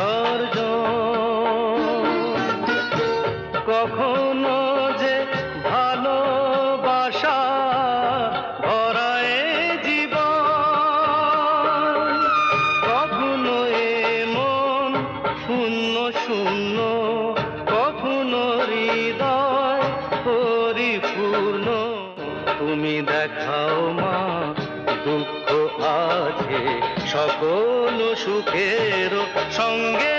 বিসর্জন। কখনো যে ভালোবাসা ভরায় জীবন, কখনো এমন শূন্য শূন্য, কখনো হৃদয় পরিপূর্ণ। তুমি দেখাও মা, দুঃখ আছে সকল সুখের সঙ্গে